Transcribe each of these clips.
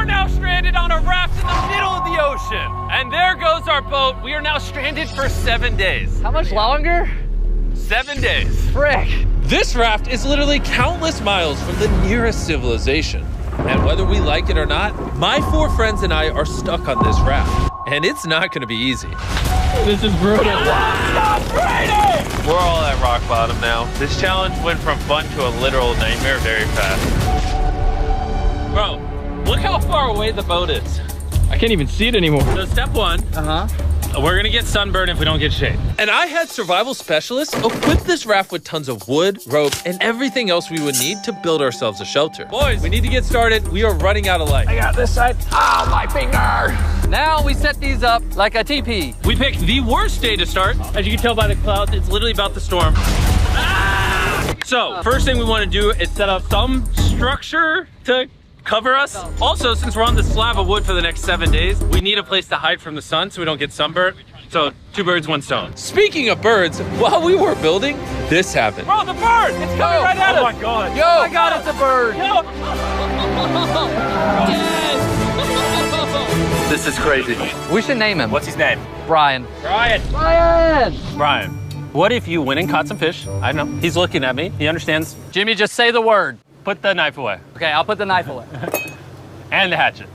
are now stranded on a raft in the middle of the ocean. And there goes our boat. We are now stranded for 7 days. How much longer? 7 days. Frick. This raft is literally countless miles from the nearest civilization. And whether we like it or not, my 4 friends and I are stuck on this raft. And it's not gonna be easy. This is brutal. We're all at rock bottom now. This challenge went from fun to a literal nightmare very fast. Bro, look how far away the boat is. I can't even see it anymore. So step 1, we're gonna get sunburned if we don't get shade. And I had survival specialists equip this raft with tons of wood, rope, and everything else we would need to build ourselves a shelter. Boys, we need to get started. We are running out of light. I got this side. Ah, my finger. Now we set these up like a teepee. We picked the worst day to start. As you can tell by the clouds, it's literally about the storm. So, first thing we want to do is set up some structure to cover us. Also, since we're on this slab of wood for the next 7 days, we need a place to hide from the sun so we don't get sunburned. So, 2 birds, 1 stone. Speaking of birds, while we were building, this happened. Bro, the bird! It's coming right at us! Oh my god. Yo! Oh my god, it's a bird. Yo! This is crazy. We should name him. What's his name? Brian. Brian. Brian! Brian. What if you went and caught some fish? I know. He's looking at me. He understands. Jimmy, just say the word. Put the knife away. Okay, I'll put the knife away. And the hatchet.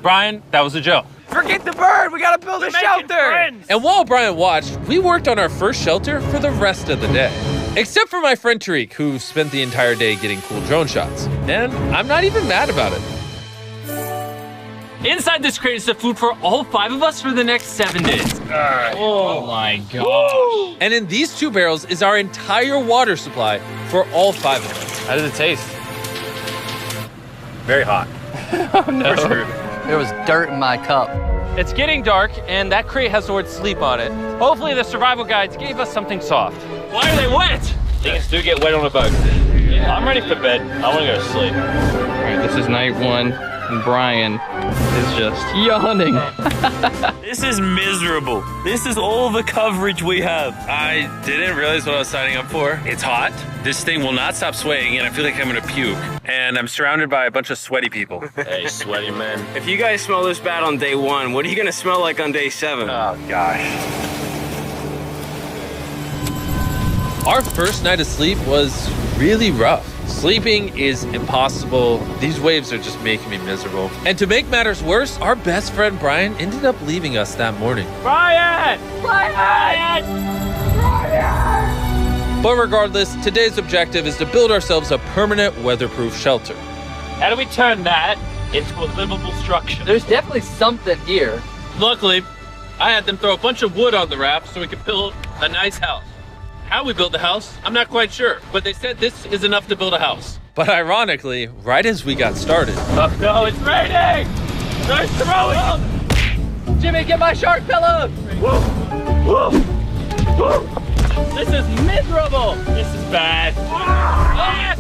Brian, that was a joke. Forget the bird, we gotta build a shelter! And while Brian watched, we worked on our first shelter for the rest of the day. Except for my friend Tariq, who spent the entire day getting cool drone shots. And I'm not even mad about it. Inside this crate is the food for all 5 of us for the next 7 days. Oh my gosh. And in these 2 barrels is our entire water supply for all 5 of us. How does it taste? Very hot. Oh no. There was dirt in my cup. It's getting dark, and that crate has the word sleep on it. Hopefully the survival guides gave us something soft. Why are they wet? Things do get wet on a boat. Yeah. I'm ready for bed. I want to go to sleep. All right, this is night 1, and Brian is just yawning. This is miserable. This is all the coverage we have. I didn't realize what I was signing up for. It's hot. This thing will not stop swaying, and I feel like I'm gonna puke. And I'm surrounded by a bunch of sweaty people. Hey, sweaty man. If you guys smell this bad on day 1, what are you gonna smell like on day 7? Oh, gosh. Our first night of sleep was really rough. Sleeping is impossible. These waves are just making me miserable. And to make matters worse, our best friend Brian ended up leaving us that morning. Brian! Brian! But regardless, today's objective is to build ourselves a permanent weatherproof shelter. How do we turn that into a livable structure? There's definitely something here. Luckily, I had them throw a bunch of wood on the raft so we could build a nice house. How we built the house, I'm not quite sure, but they said this is enough to build a house. But ironically, right as we got started, Oh no, it's raining! They're throwing! Jimmy, get my shark pillow! This is miserable! This is bad.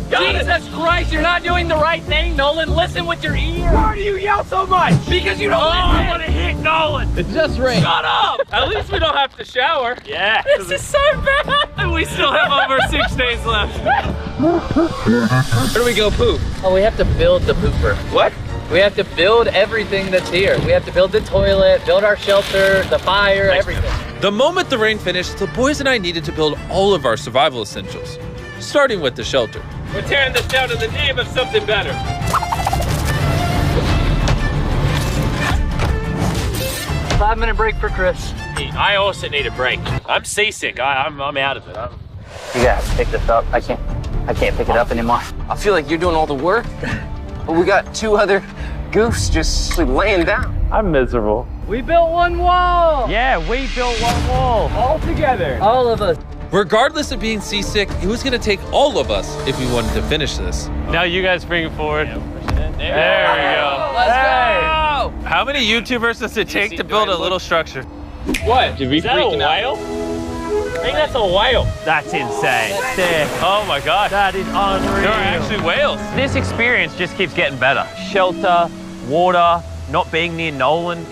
Jesus Christ, you're not doing the right thing, Nolan. Listen with your ear. Why do you yell so much? Because you don't I want to hit Nolan! It just rained. Shut up! At least we don't have to shower. Yeah. This is so bad! And we still have over 6 days left. where do we go poop? Oh, we have to build the pooper. What? We have to build everything that's here. We have to build the toilet, build our shelter, the fire, everything. The moment the rain finished, the boys and I needed to build all of our survival essentials, starting with the shelter. We're tearing this down in the name of something better. 5-minute break for Chris. I also need a break. I'm seasick. I'm out of it. You gotta pick this up. I can't pick it up anymore. I feel like you're doing all the work, but we got 2 other goofs just laying down. I'm miserable. We built one wall. Yeah, we built one wall. All together. All of us. Regardless of being seasick, it was gonna take all of us if we wanted to finish this. Now you guys bring it forward. There we go. Let's go. How many YouTubers does it take to build a little structure? What? Did we freaking out? I think that's a whale. That's insane. Sick. Oh my gosh. That is unreal. There are actually whales. This experience just keeps getting better. Shelter, water, not being near Nolan.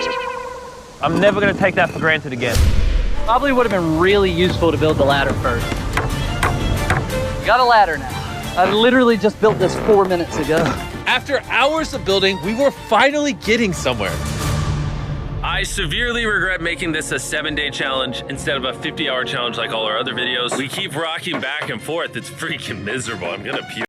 I'm never gonna take that for granted again. Probably would have been really useful to build the ladder first. Got a ladder now. I literally just built this 4 minutes ago. After hours of building, we were finally getting somewhere. I severely regret making this a 7-day challenge instead of a 50-hour challenge like all our other videos. We keep rocking back and forth. It's freaking miserable. I'm gonna puke.